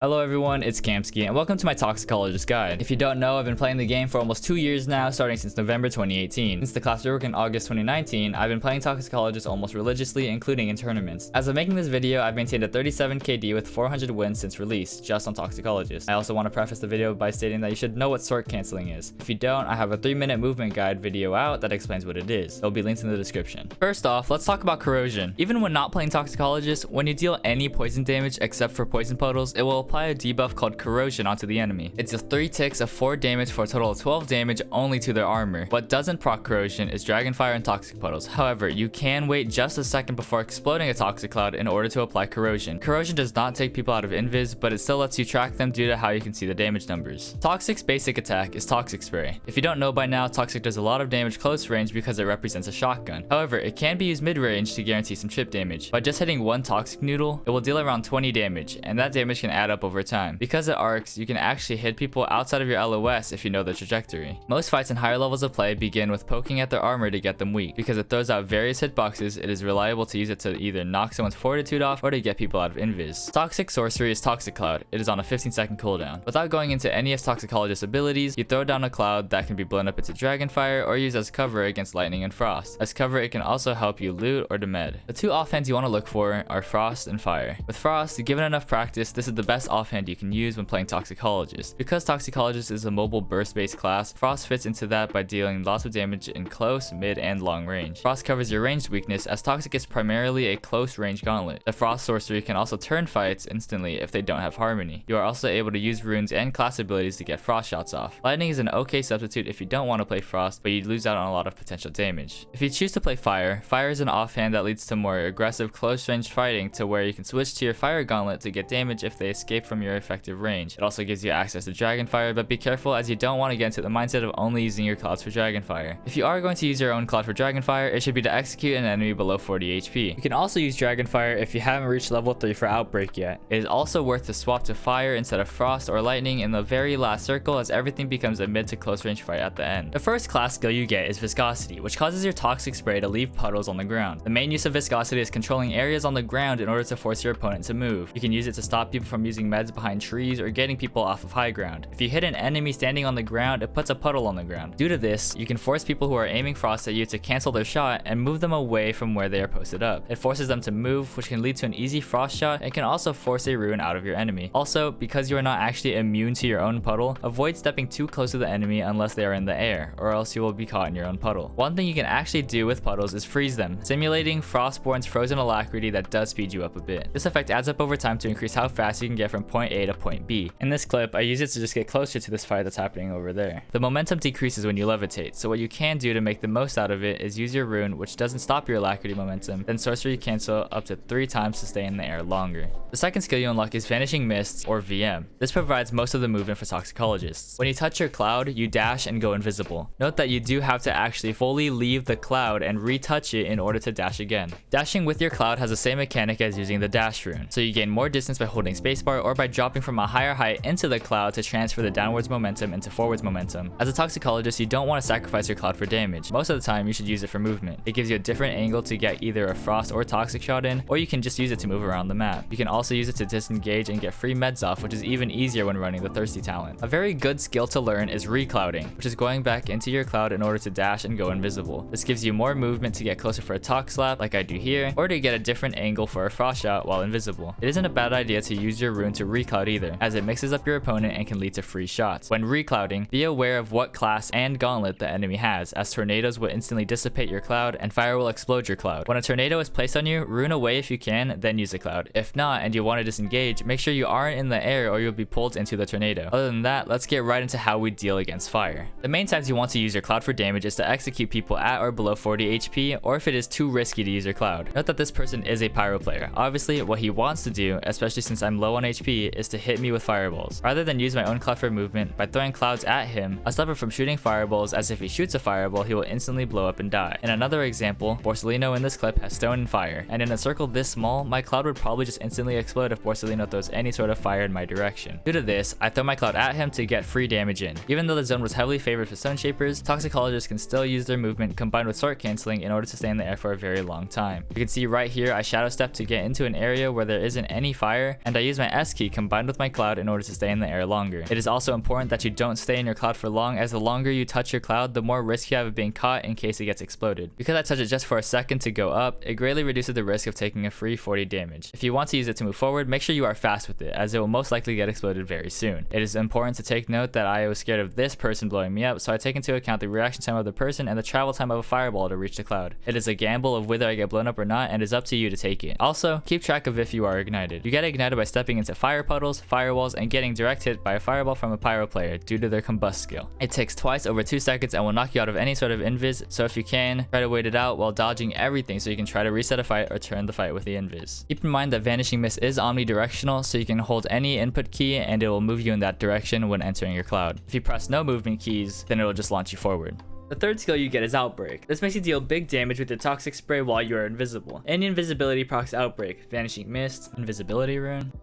Hello everyone, it's Camski, and welcome to my Toxicologist guide. If you don't know, I've been playing the game for almost 2 years now, starting since November 2018. Since the class rework in August 2019, I've been playing Toxicologist almost religiously, including in tournaments. As of making this video, I've maintained a 37 KD with 400 wins since release, just on Toxicologist. I also want to preface the video by stating that you should know what sort canceling is. If you don't, I have a 3-minute movement guide video out that explains what it is. There'll be links in the description. First off, let's talk about Corrosion. Even when not playing Toxicologist, when you deal any poison damage except for poison puddles, it will apply a debuff called Corrosion onto the enemy. It deals 3 ticks of 4 damage for a total of 12 damage only to their armor. What doesn't proc Corrosion is Dragonfire and Toxic Puddles. However, you can wait just a second before exploding a Toxic Cloud in order to apply Corrosion. Corrosion does not take people out of invis, but it still lets you track them due to how you can see the damage numbers. Toxic's basic attack is Toxic Spray. If you don't know by now, Toxic does a lot of damage close range because it represents a shotgun. However, it can be used mid-range to guarantee some chip damage. By just hitting one Toxic Noodle, it will deal around 20 damage, and that damage can add up over time. Because it arcs, you can actually hit people outside of your LOS if you know their trajectory. Most fights in higher levels of play begin with poking at their armor to get them weak. Because it throws out various hitboxes, it is reliable to use it to either knock someone's fortitude off or to get people out of invis. Toxic Sorcery is Toxic Cloud. It is on a 15-second cooldown. Without going into any of Toxicologist's abilities, you throw down a cloud that can be blown up into Dragonfire or used as cover against lightning and frost. As cover, it can also help you loot or demed. The 2 offhands you want to look for are Frost and Fire. With Frost, given enough practice, this is the best offhand you can use when playing Toxicologist. Because Toxicologist is a mobile burst-based class, Frost fits into that by dealing lots of damage in close, mid, and long range. Frost covers your ranged weakness, as Toxic is primarily a close range gauntlet. The Frost sorcery can also turn fights instantly if they don't have Harmony. You are also able to use runes and class abilities to get Frost shots off. Lightning is an okay substitute if you don't want to play Frost, but you lose out on a lot of potential damage. If you choose to play Fire, Fire is an offhand that leads to more aggressive close range fighting to where you can switch to your Fire Gauntlet to get damage if they escape from your effective range. It also gives you access to Dragonfire, but be careful as you don't want to get into the mindset of only using your clouds for Dragonfire. If you are going to use your own cloud for Dragonfire, it should be to execute an enemy below 40 HP. You can also use Dragonfire if you haven't reached level 3 for Outbreak yet. It is also worth to swap to Fire instead of Frost or Lightning in the very last circle, as everything becomes a mid to close range fight at the end. The first class skill you get is Viscocity, which causes your Toxic Spray to leave puddles on the ground. The main use of Viscocity is controlling areas on the ground in order to force your opponent to move. You can use it to stop people from using meds behind trees or getting people off of high ground. If you hit an enemy standing on the ground, it puts a puddle on the ground. Due to this, you can force people who are aiming Frost at you to cancel their shot and move them away from where they are posted up. It forces them to move, which can lead to an easy Frost shot and can also force a rune out of your enemy. Also, because you are not actually immune to your own puddle, avoid stepping too close to the enemy unless they are in the air, or else you will be caught in your own puddle. One thing you can actually do with puddles is freeze them, simulating Frostborn's frozen alacrity that does speed you up a bit. This effect adds up over time to increase how fast you can get from point A to point B. In this clip, I use it to just get closer to this fight that's happening over there. The momentum decreases when you levitate, so what you can do to make the most out of it is use your rune, which doesn't stop your alacrity momentum, then sorcery cancel up to 3 times to stay in the air longer. The second skill you unlock is Vanishing Mists, or VM. This provides most of the movement for Toxicologists. When you touch your cloud, you dash and go invisible. Note that you do have to actually fully leave the cloud and retouch it in order to dash again. Dashing with your cloud has the same mechanic as using the dash rune, so you gain more distance by holding spacebar or by dropping from a higher height into the cloud to transfer the downwards momentum into forwards momentum. As a Toxicologist, you don't want to sacrifice your cloud for damage. Most of the time, you should use it for movement. It gives you a different angle to get either a Frost or Toxic shot in, or you can just use it to move around the map. You can also use it to disengage and get free meds off, which is even easier when running the Thirsty talent. A very good skill to learn is reclouding, which is going back into your cloud in order to dash and go invisible. This gives you more movement to get closer for a Tox slap, like I do here, or to get a different angle for a Frost shot while invisible. It isn't a bad idea to use your rune to recloud either, as it mixes up your opponent and can lead to free shots. When reclouding, be aware of what class and gauntlet the enemy has, as tornadoes will instantly dissipate your cloud and fire will explode your cloud. When a tornado is placed on you, rune away if you can, then use a cloud. If not, and you want to disengage, make sure you aren't in the air or you'll be pulled into the tornado. Other than that, let's get right into how we deal against fire. The main times you want to use your cloud for damage is to execute people at or below 40 HP, or if it is too risky to use your cloud. Note that this person is a pyro player. Obviously, what he wants to do, especially since I'm low on HP, is to hit me with fireballs. Rather than use my own cloud for movement, by throwing clouds at him, I'll stop him from shooting fireballs, as if he shoots a fireball, he will instantly blow up and die. In another example, Borsellino in this clip has stone and fire, and in a circle this small, my cloud would probably just instantly explode if Borsellino throws any sort of fire in my direction. Due to this, I throw my cloud at him to get free damage in. Even though the zone was heavily favored for stone shapers, Toxicologists can still use their movement combined with sword canceling in order to stay in the air for a very long time. You can see right here, I shadow step to get into an area where there isn't any fire, and I use my key combined with my cloud in order to stay in the air longer. It is also important that you don't stay in your cloud for long, as the longer you touch your cloud, the more risk you have of being caught in case it gets exploded. Because I touch it just for a second to go up, it greatly reduces the risk of taking a free 40 damage. If you want to use it to move forward, make sure you are fast with it, as it will most likely get exploded very soon. It is important to take note that I was scared of this person blowing me up, so I take into account the reaction time of the person and the travel time of a fireball to reach the cloud. It is a gamble of whether I get blown up or not, and it is up to you to take it. Also, keep track of if you are ignited. You get ignited by stepping into fire puddles, firewalls, and getting direct hit by a fireball from a pyro player due to their combust skill. It takes twice over 2 seconds and will knock you out of any sort of invis, so if you can, try to wait it out while dodging everything so you can try to reset a fight or turn the fight with the invis. Keep in mind that Vanishing Mists is omnidirectional, so you can hold any input key and it will move you in that direction when entering your cloud. If you press no movement keys, then it will just launch you forward. The third skill you get is Outbreak. This makes you deal big damage with your toxic spray while you are invisible. Any invisibility procs Outbreak, Vanishing Mists, Invisibility Rune,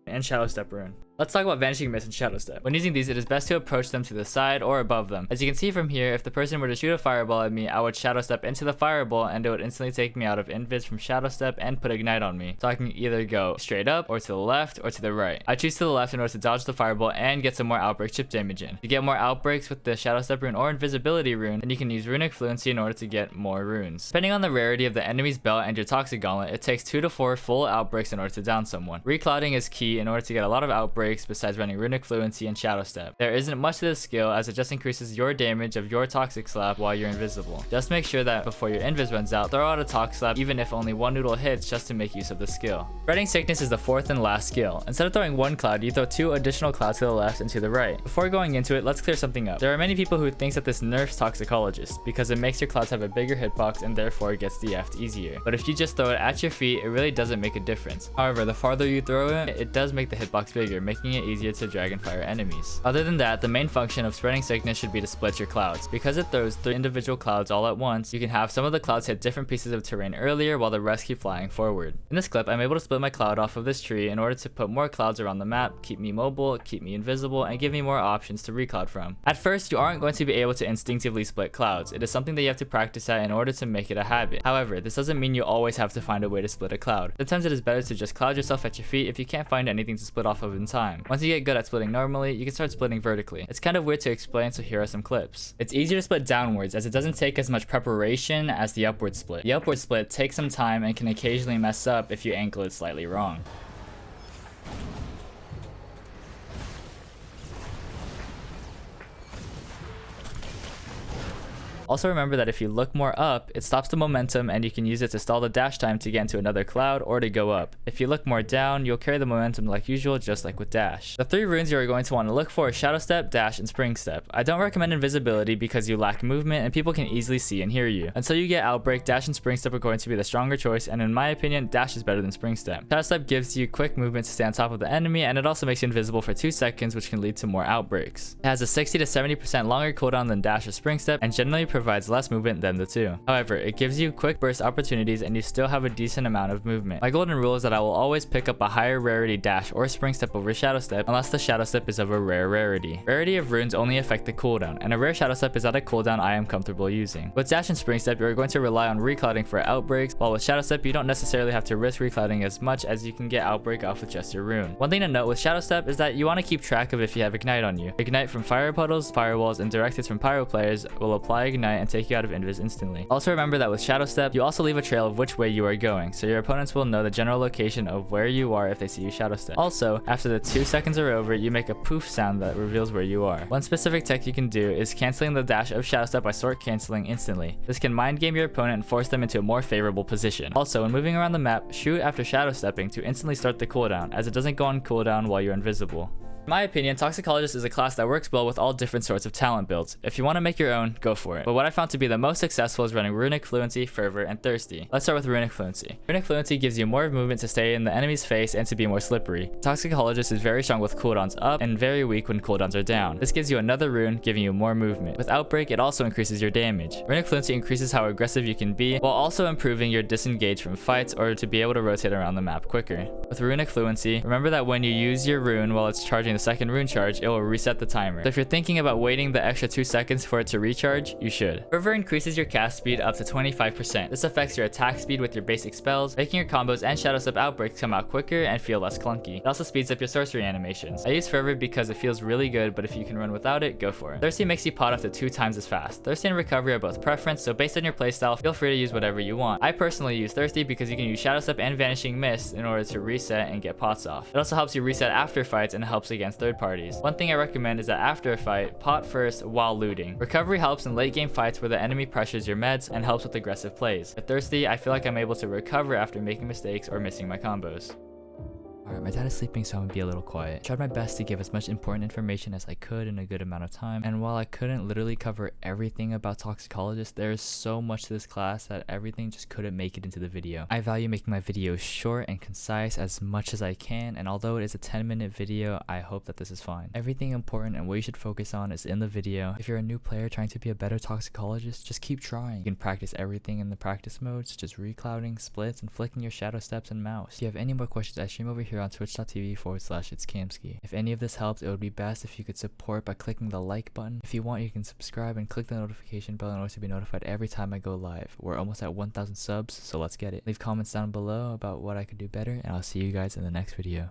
and Shadow Step Rune. Let's talk about Vanishing Mists and Shadow Step. When using these, it is best to approach them to the side or above them. As you can see from here, if the person were to shoot a fireball at me, I would Shadow Step into the fireball and it would instantly take me out of invis from Shadow Step and put Ignite on me. So I can either go straight up or to the left or to the right. I choose to the left in order to dodge the fireball and get some more Outbreak chip damage in. To get more Outbreaks with the Shadow Step rune or Invisibility rune, then you can use Runic Fluency in order to get more runes. Depending on the rarity of the enemy's belt and your Toxic Gauntlet, it takes 2 to 4 full Outbreaks in order to down someone. Reclouding is key in order to get a lot of Outbreaks besides running Runic Fluency and Shadow Step. There isn't much to this skill, as it just increases your damage of your Toxic Slap while you're invisible. Just make sure that before your invis runs out, throw out a Toxic Slap even if only one noodle hits, just to make use of the skill. Spreading Sickness is the fourth and last skill. Instead of throwing one cloud, you throw 2 additional clouds to the left and to the right. Before going into it, let's clear something up. There are many people who think that this nerfs Toxicologist because it makes your clouds have a bigger hitbox and therefore gets DF'd easier. But if you just throw it at your feet, it really doesn't make a difference. However, the farther you throw it, it does make the hitbox bigger, making it easier to Dragonfire enemies. Other than that, the main function of Spreading Sickness should be to split your clouds. Because it throws 3 individual clouds all at once, you can have some of the clouds hit different pieces of terrain earlier while the rest keep flying forward. In this clip, I'm able to split my cloud off of this tree in order to put more clouds around the map, keep me mobile, keep me invisible, and give me more options to recloud from. At first, you aren't going to be able to instinctively split clouds. It is something that you have to practice at in order to make it a habit. However, this doesn't mean you always have to find a way to split a cloud. Sometimes it is better to just cloud yourself at your feet if you can't find anything to split off of in time. Once you get good at splitting normally, you can start splitting vertically. It's kind of weird to explain, so here are some clips. It's easier to split downwards as it doesn't take as much preparation as the upward split. The upward split takes some time and can occasionally mess up if you angle it slightly wrong. Also remember that if you look more up, it stops the momentum and you can use it to stall the dash time to get into another cloud or to go up. If you look more down, you'll carry the momentum like usual, just like with dash. The 3 runes you are going to want to look for are Shadow Step, Dash, and Spring Step. I don't recommend Invisibility because you lack movement and people can easily see and hear you. Until you get Outbreak, Dash and Spring Step are going to be the stronger choice, and in my opinion, Dash is better than Spring Step. Shadow Step gives you quick movement to stay on top of the enemy, and it also makes you invisible for 2 seconds, which can lead to more Outbreaks. It has a 60 to 70% longer cooldown than Dash or Spring Step, and generally provides less movement than the 2. However, it gives you quick burst opportunities and you still have a decent amount of movement. My golden rule is that I will always pick up a higher rarity Dash or Spring Step over Shadow Step unless the Shadow Step is of a rare rarity. Rarity of runes only affect the cooldown, and a rare Shadow Step is at a cooldown I am comfortable using. With Dash and Spring Step, you are going to rely on reclouding for Outbreaks, while with Shadow Step, you don't necessarily have to risk reclouding as much as you can get Outbreak off with just your rune. One thing to note with Shadow Step is that you want to keep track of if you have Ignite on you. Ignite from fire puddles, firewalls, and direct hits from pyro players will apply Ignite and take you out of invis instantly. Also remember that with Shadow Step, you also leave a trail of which way you are going, so your opponents will know the general location of where you are if they see you Shadow Step. Also, after the 2 seconds are over, you make a poof sound that reveals where you are. One specific tech you can do is canceling the dash of Shadow Step by sword canceling instantly. This can mind game your opponent and force them into a more favorable position. Also, when moving around the map, shoot after Shadow Stepping to instantly start the cooldown, as it doesn't go on cooldown while you're invisible. In my opinion, Toxicologist is a class that works well with all different sorts of talent builds. If you want to make your own, go for it. But what I found to be the most successful is running Runic Fluency, Fervor, and Thirsty. Let's start with Runic Fluency. Runic Fluency gives you more movement to stay in the enemy's face and to be more slippery. Toxicologist is very strong with cooldowns up and very weak when cooldowns are down. This gives you another rune, giving you more movement. With Outbreak, it also increases your damage. Runic Fluency increases how aggressive you can be, while also improving your disengage from fights or to be able to rotate around the map quicker. With Runic Fluency, remember that when you use your rune while it's charging recharging the second rune charge, it will reset the timer. So if you're thinking about waiting the extra 2 seconds for it to recharge, you should. Fervor increases your cast speed up to 25%. This affects your attack speed with your basic spells, making your combos and Shadow Step outbreaks come out quicker and feel less clunky. It also speeds up your sorcery animations. I use Fervor because it feels really good, but if you can run without it, go for it. Thirsty makes you pot up to 2 times as fast. Thirsty and Recovery are both preference, so based on your playstyle, feel free to use whatever you want. I personally use Thirsty because you can use Shadow Step and Vanishing Mists in order to reset and get pots off. It also helps you reset after fights and helps against third parties. One thing I recommend is that after a fight, pot first while looting. Recovery helps in late game fights where the enemy pressures your meds and helps with aggressive plays. With Thirsty, I feel like I'm able to recover after making mistakes or missing my combos. Alright, my dad is sleeping, so I'm gonna be a little quiet. Tried my best to give as much important information as I could in a good amount of time, and while I couldn't literally cover everything about Toxicologist, there is so much to this class that everything just couldn't make it into the video. I value making my videos short and concise as much as I can, and although it is a 10-minute video, I hope that this is fine. Everything important and what you should focus on is in the video. If you're a new player trying to be a better Toxicologist, just keep trying. You can practice everything in the practice modes, such as reclouding, splits, and flicking your shadow steps and mouse. If you have any more questions, I stream over here on twitch.tv/it's camski. If any of this helped, it would be best if you could support by clicking the like button. If you want, you can subscribe and click the notification bell in order to be notified every time I go live. We're almost at 1,000 subs, so let's get it. Leave comments down below about what I could do better, and I'll see you guys in the next video.